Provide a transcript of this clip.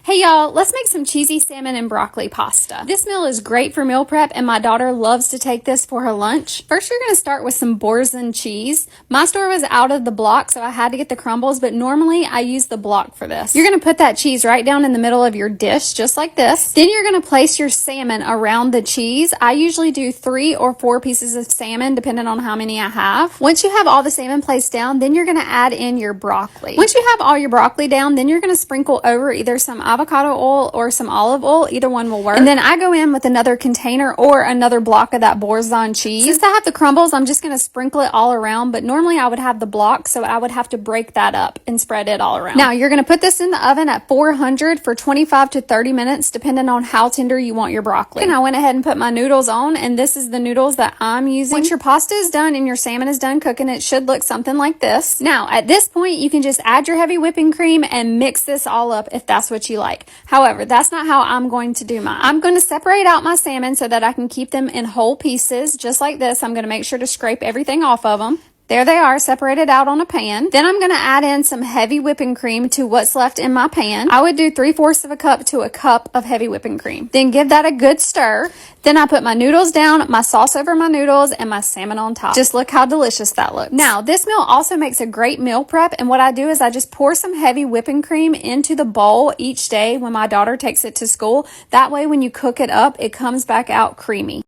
Hey y'all, let's make some cheesy salmon and broccoli pasta. This meal is great for meal prep and my daughter loves to take this for her lunch. First, you're gonna start with some Boursin cheese. My store was out of the block, so I had to get the crumbles, but normally I use the block for this. You're gonna put that cheese right down in the middle of your dish, just like this. Then you're gonna place your salmon around the cheese. I usually do 3 or 4 pieces of salmon, depending on how many I have. Once you have all the salmon placed down, then you're gonna add in your broccoli. Once you have all your broccoli down, then you're gonna sprinkle over either some avocado oil or some olive oil. Either one will work. And then I go in with another container or another block of that Boursin cheese. Since I have the crumbles, I'm just going to sprinkle it all around, but normally I would have the block, so I would have to break that up and spread it all around. Now you're going to put this in the oven at 400 for 25 to 30 minutes, depending on how tender you want your broccoli. And I went ahead and put my noodles on, and this is the noodles that I'm using. Once your pasta is done and your salmon is done cooking, it should look something like this. Now at this point, you can just add your heavy whipping cream and mix this all up if that's what you like. However, that's not how I'm going to do mine. I'm going to separate out my salmon so that I can keep them in whole pieces, just like this. I'm going to make sure to scrape everything off of them. There they are, separated out on a pan. Then I'm going to add in some heavy whipping cream to what's left in my pan. I would do 3/4 of a cup to a cup of heavy whipping cream. Then give that a good stir. Then I put my noodles down, my sauce over my noodles, and my salmon on top. Just look how delicious that looks. Now, this meal also makes a great meal prep, and what I do is I just pour some heavy whipping cream into the bowl each day when my daughter takes it to school. That way, when you cook it up, it comes back out creamy.